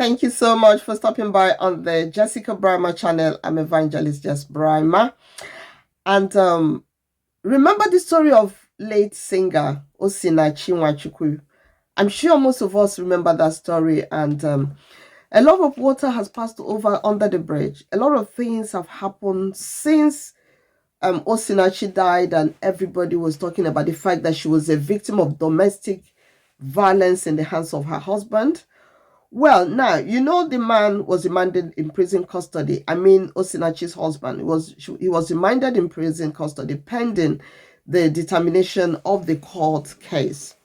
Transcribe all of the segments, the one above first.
Thank you so much for stopping by on the Jessica Brima channel. I'm Evangelist Jess Brima. And remember the story of late singer Osinachi Nwachukwu? I'm sure most of us remember that story. And a lot of water has passed over under the bridge. A lot of things have happened since Osinachi died, and everybody was talking about the fact that she was a victim of domestic violence in the hands of her husband. Well, now, you know, the man was remanded in prison custody. I mean, Osinachi's husband he was remanded in prison custody pending the determination of the court case.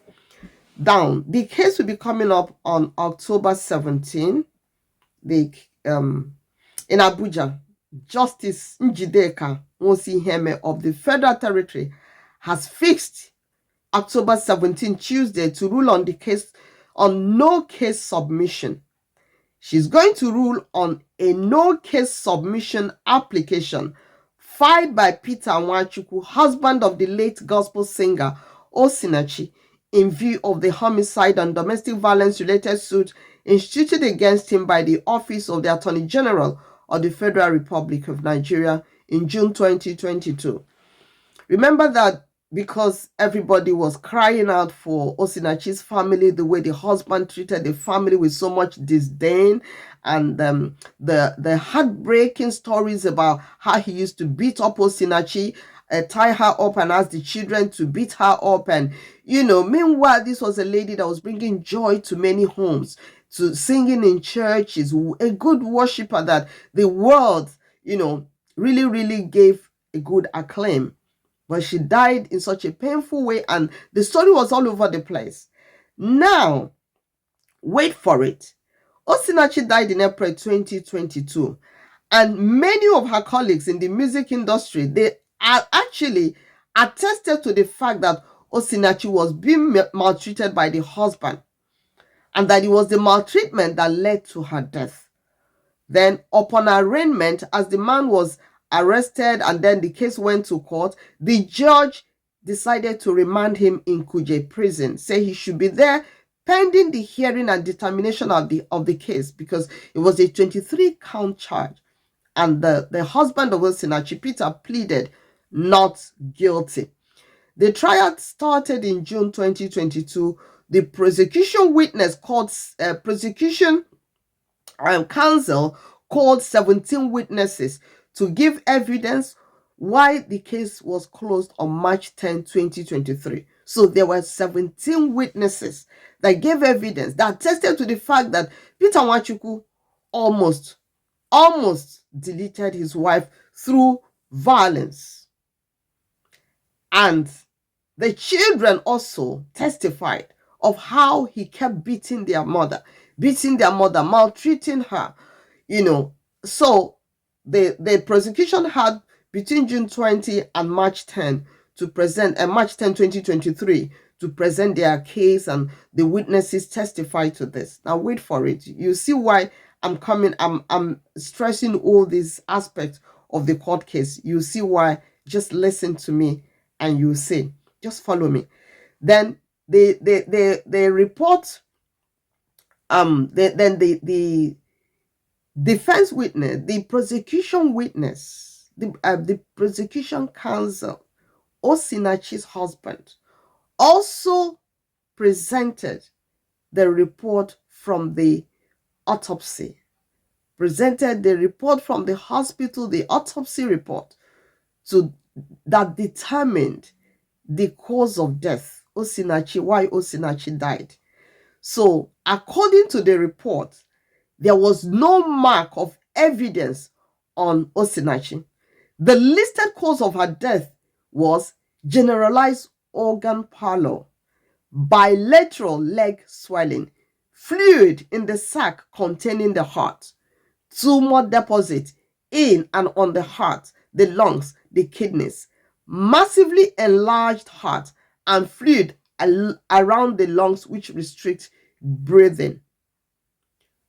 Down. The case will be coming up on October 17. In Abuja, Justice Njideka Nwosiheme of the Federal Territory has fixed October 17, Tuesday, to rule on the case on no case submission. She's going to rule on a no case submission application filed by Peter Nwachukwu, husband of the late gospel singer Osinachi, in view of the homicide and domestic violence related suit instituted against him by the Office of the Attorney General of the Federal Republic of Nigeria in June 2022. Remember that because everybody was crying out for Osinachi's family, the way the husband treated the family with so much disdain, and the heartbreaking stories about how he used to beat up Osinachi, tie her up and ask the children to beat her up. And, you know, meanwhile, this was a lady that was bringing joy to many homes, to singing in churches, a good worshiper that the world, you know, really gave a good acclaim. But she died in such a painful way, and the story was all over the place. Now, wait for it. Osinachi died in April 2022, and many of her colleagues in the music industry, they are actually attested to the fact that Osinachi was being maltreated by the husband, and that it was the maltreatment that led to her death. Then, upon arraignment, as the man was arrested and then the case went to court, the judge decided to remand him in Kuje prison, say he should be there pending the hearing and determination of the case, because it was a 23-count charge, and the husband of Osinachi, Peter, pleaded not guilty. The trial started in June 2022. The prosecution witness called prosecution counsel called 17 witnesses to give evidence why the case was closed on March 10, 2023. So there were 17 witnesses that gave evidence that attested to the fact that Peter Nwachukwu almost deleted his wife through violence. And the children also testified of how he kept beating their mother, maltreating her, you know. So the prosecution had between June 20 and March 10 to present, March 10, 2023, to present their case, and the witnesses testify to this. Now wait for it. You see why I'm stressing all these aspects of the court case. You see why. Just listen to me and you see. Just follow me. Then the report, the defense witness, the prosecution witness, the prosecution counsel, Osinachi's husband, also presented the report from the autopsy, presented the report from the hospital, the autopsy report, that determined the cause of death, Osinachi, why Osinachi died. So, according to the report, there was no mark of evidence on Osinachi. The listed cause of her death was generalized organ pallor, bilateral leg swelling, fluid in the sac containing the heart, tumor deposit in and on the heart, the lungs, the kidneys, massively enlarged heart, and fluid around the lungs which restrict breathing.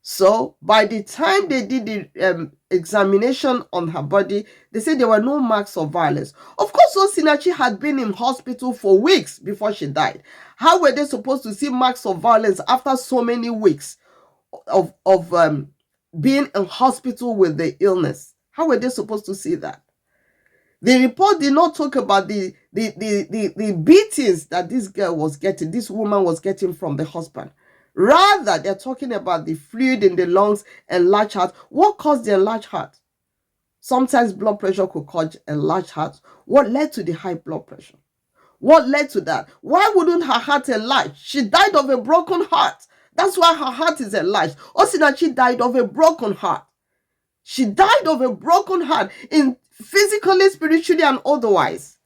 So by the time they did the examination on her body, they said there were no marks of violence. Of course, Osinachi had been in hospital for weeks before she died. How were they supposed to see marks of violence after so many weeks? being in hospital with the illness. How were they supposed to see that? The report did not talk about the beatings that this girl was getting, this woman was getting from the husband. Rather, they're talking about the fluid in the lungs, enlarged heart. What caused the enlarged heart? Sometimes blood pressure could cause enlarged heart. What led to the high blood pressure? What led to that? Why wouldn't her heart enlarge? She died of a broken heart. That's why her heart is enlarged. Osinachi died of a broken heart. She died of a broken heart, in physically, spiritually, and otherwise.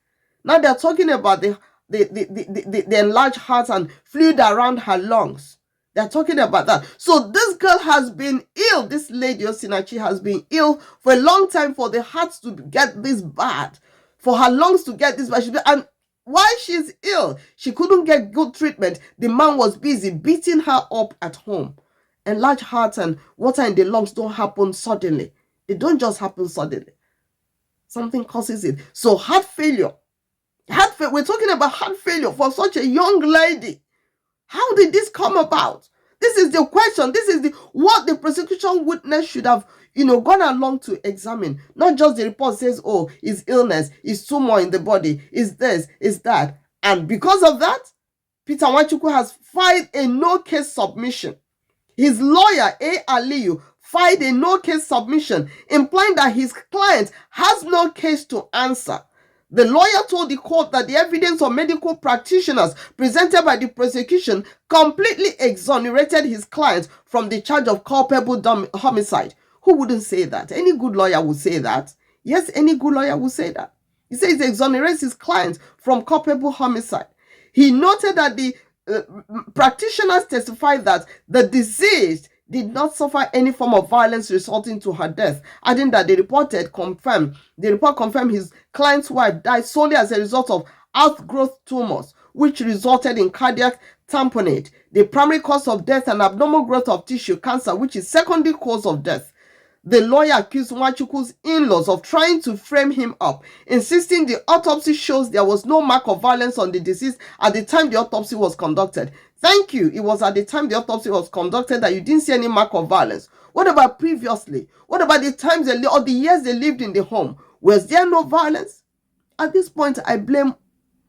Now they're talking about the enlarged heart and fluid around her lungs. They're talking about that. So this girl has been ill. This lady Osinachi has been ill for a long time, for the heart to get this bad, for her lungs to get this bad. And while she's ill, she couldn't get good treatment. The man was busy beating her up at home. Enlarged heart and water in the lungs don't happen suddenly. They don't just happen suddenly. Something causes it. So heart failure. We're talking about heart failure for such a young lady. How did this come about? This is the question. This is what the prosecution witness should have, gone along to examine. Not just the report says, oh, it's illness, it's tumor in the body, it's this, it's that. And because of that, Peter Nwachukwu has filed a no-case submission. His lawyer, A. Aliyu, filed a no-case submission, implying that his client has no case to answer. The lawyer told the court that the evidence of medical practitioners presented by the prosecution completely exonerated his client from the charge of culpable homicide. Who wouldn't say that? Any good lawyer would say that. Yes, any good lawyer would say that. He says it exonerates his client from culpable homicide. He noted that the practitioners testified that the deceased did not suffer any form of violence resulting to her death, adding that the report confirmed his client's wife died solely as a result of outgrowth tumors, which resulted in cardiac tamponade, the primary cause of death, and abnormal growth of tissue cancer, which is secondary cause of death. The lawyer accused Nwachukwu's in-laws of trying to frame him up, insisting the autopsy shows there was no mark of violence on the deceased at the time the autopsy was conducted. Thank you. It was at the time the autopsy was conducted that you didn't see any mark of violence. What about previously? What about the times or the years they lived in the home? Was there no violence? At this point, I blame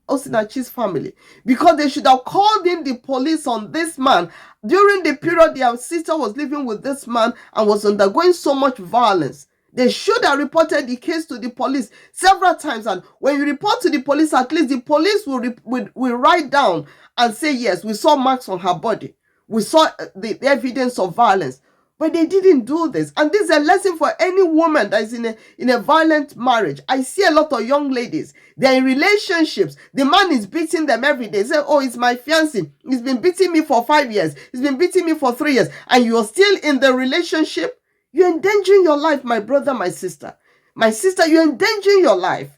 Osinachi's family, because they should have called in the police on this man during the period their sister was living with this man and was undergoing so much violence. They should have reported the case to the police several times, and when you report to the police, at least the police will write down and say, yes, we saw marks on her body, we saw the evidence of violence. But they didn't do this. And this is a lesson for any woman that is in a violent marriage. I see a lot of young ladies. They're in relationships. The man is beating them every day. They say, oh, it's my fiancé. He's been beating me for 5 years. He's been beating me for 3 years. And you're still in the relationship. You're endangering your life, my brother, my sister. My sister, you're endangering your life.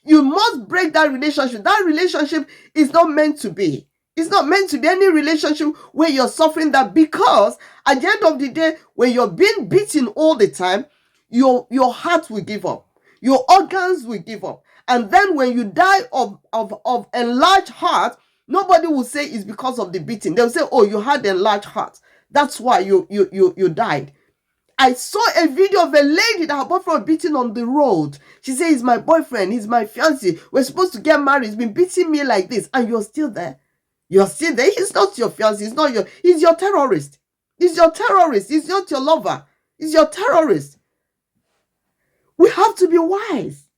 You must break that relationship. That relationship is not meant to be. It's not meant to be any relationship where you're suffering that, because at the end of the day, when you're being beaten all the time, your heart will give up. Your organs will give up. And then when you die of enlarged heart, nobody will say it's because of the beating. They'll say, oh, you had enlarged heart. That's why you died. I saw a video of a lady that her boyfriend was beating on the road. She said, he's my boyfriend, he's my fiancé. We're supposed to get married. He's been beating me like this. And you're still there. You're still there. He's not your fiancé. He's your terrorist. He's your terrorist. He's not your lover. He's your terrorist. We have to be wise.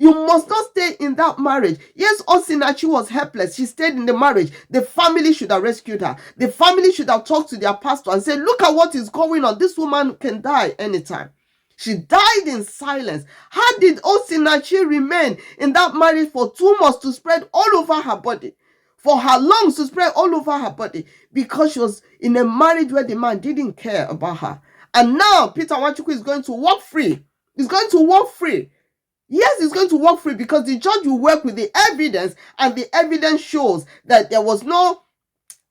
You must not stay in that marriage. Yes, Osinachi was helpless. She stayed in the marriage. The family should have rescued her. The family should have talked to their pastor and said, look at what is going on. This woman can die anytime. She died in silence. How did Osinachi remain in that marriage for 2 months to spread all over her body? For her lungs to spread all over her body, because she was in a marriage where the man didn't care about her. And now Peter Nwachukwu is going to walk free. He's going to walk free. Yes, he's going to walk free, because the judge will work with the evidence, and the evidence shows that there was no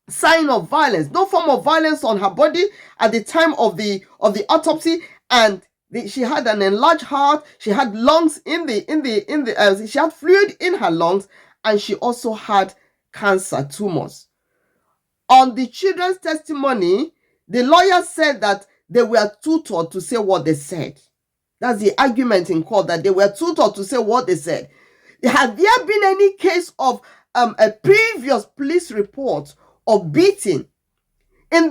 sign of violence, no form of violence on her body at the time of the autopsy, and she had an enlarged heart. She had lungs she had fluid in her lungs, and she also had cancer tumors. On the children's testimony, The lawyer said that they were tutored to say what they said. That's the argument in court, that they were tutored to say what they said. Have there been any case of a previous police report of beating with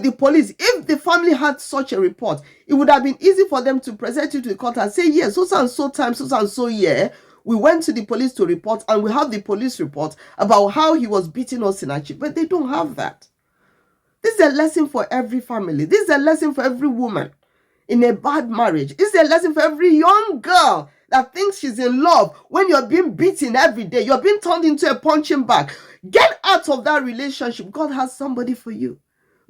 the police? If the family had such a report, it would have been easy for them to present it to the court and say, yes, so and so time, so and so year, we went to the police to report, and we have the police report about how he was beating Osinachi. But they don't have that. This is a lesson for every family. This is a lesson for every woman in a bad marriage. This is a lesson for every young girl that thinks she's in love. When you're being beaten every day, you're being turned into a punching bag. Get out of that relationship. God has somebody for you.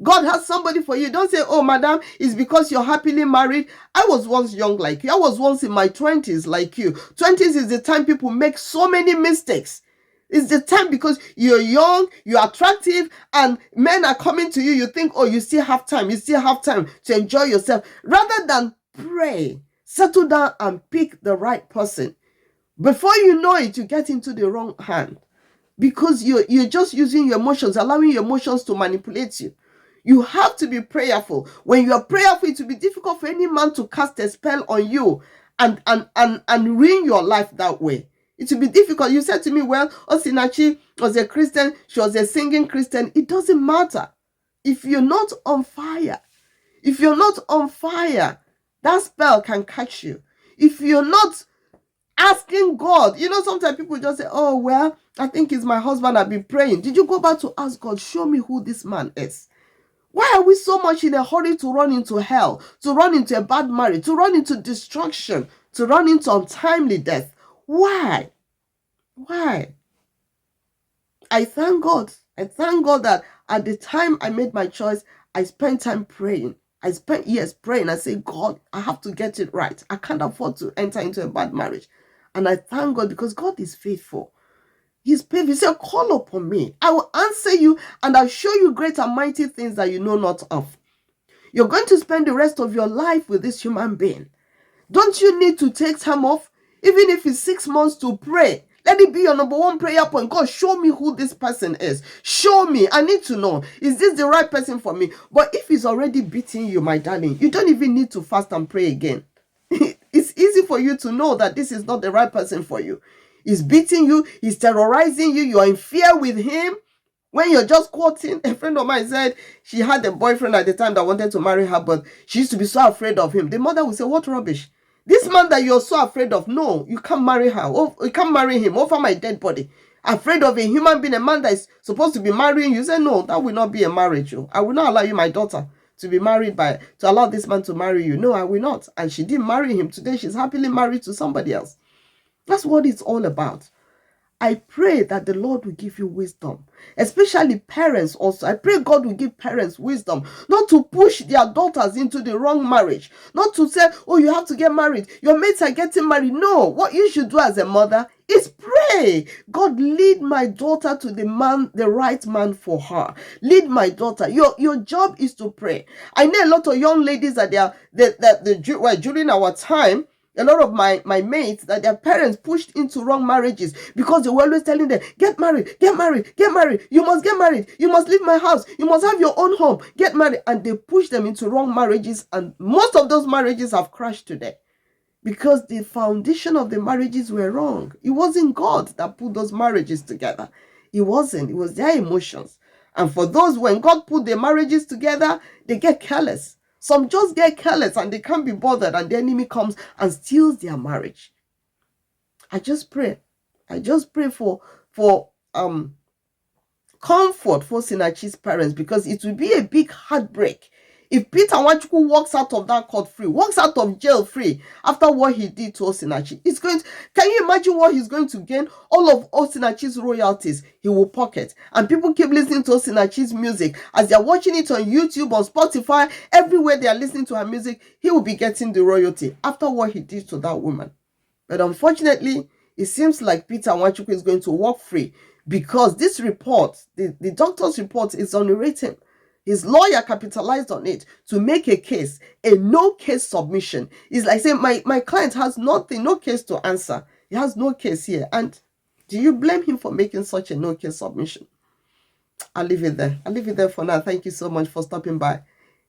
God has somebody for you. Don't say, oh, madam, it's because you're happily married. I was once young like you. I was once in my 20s like you. 20s is the time people make so many mistakes. It's the time because you're young, you're attractive, and men are coming to you. You think, oh, you still have time. You still have time to enjoy yourself. Rather than pray, settle down and pick the right person. Before you know it, you get into the wrong hand. Because you're just using your emotions, allowing your emotions to manipulate you. You have to be prayerful. When you are prayerful, it will be difficult for any man to cast a spell on you and ruin your life that way. It will be difficult. You said to me, well, Osinachi was a Christian. She was a singing Christian. It doesn't matter. If you're not on fire, that spell can catch you. If you're not asking God, sometimes people just say, oh, well, I think it's my husband. I've been praying. Did you go back to ask God, show me who this man is? Why are we so much in a hurry to run into hell, to run into a bad marriage, to run into destruction, to run into untimely death? Why? I thank God. That at the time I made my choice, I spent time praying. I spent years praying. I say, God, I have to get it right. I can't afford to enter into a bad marriage. And I thank God because God is faithful. He's faithful. He said, call upon me. I will answer you, and I'll show you great and mighty things that you know not of. You're going to spend the rest of your life with this human being. Don't you need to take time off? Even if it's 6 months, to pray. Let it be your number one prayer point. God, show me who this person is. Show me. I need to know. Is this the right person for me? But if he's already beating you, my darling, you don't even need to fast and pray again. It's easy for you to know that this is not the right person for you. He's beating you. He's terrorizing you. You are in fear with him. When you're just quoting, a friend of mine said she had a boyfriend at the time that wanted to marry her, but she used to be so afraid of him. The mother would say, what rubbish? This man that you're so afraid of, no, you can't marry her. Oh, you can't marry him over my dead body. Afraid of a human being, a man that is supposed to be marrying you. Say, no, that will not be a marriage. I will not allow you, my daughter, to be married to allow this man to marry you. No, I will not. And she didn't marry him. Today, she's happily married to somebody else. That's what it's all about. I pray that the Lord will give you wisdom, especially parents also. I pray God will give parents wisdom, not to push their daughters into the wrong marriage, not to say, oh, you have to get married. Your mates are getting married. No, what you should do as a mother is pray. God, lead my daughter to the right man for her. Lead my daughter. Your job is to pray. I know a lot of young ladies that during our time, a lot of my mates, that their parents pushed into wrong marriages because they were always telling them, get married, get married, get married. You must get married. You must leave my house. You must have your own home. Get married. And they pushed them into wrong marriages. And most of those marriages have crashed today because the foundation of the marriages were wrong. It wasn't God that put those marriages together. It wasn't. It was their emotions. And for those, when God put their marriages together, they get careless. Some just get careless and they can't be bothered, and the enemy comes and steals their marriage. I just pray for comfort for Osinachi's parents, because it will be a big heartbreak if Peter Nwachukwu walks out of that court free, walks out of jail free after what he did to Osinachi. Can you imagine what he's going to gain? All of Osinachi's royalties he will pocket. And people keep listening to Osinachi's music. As they're watching it on YouTube, on Spotify, everywhere they are listening to her music, he will be getting the royalty after what he did to that woman. But unfortunately, it seems like Peter Nwachukwu is going to walk free, because this report, the doctor's report, is unwritten. His lawyer capitalized on it to make a case, a no-case submission. It's like saying, my client has nothing, no case to answer. He has no case here. And do you blame him for making such a no-case submission? I'll leave it there. I'll leave it there for now. Thank you so much for stopping by.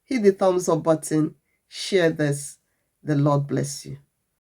Hit the thumbs up button. Share this. The Lord bless you.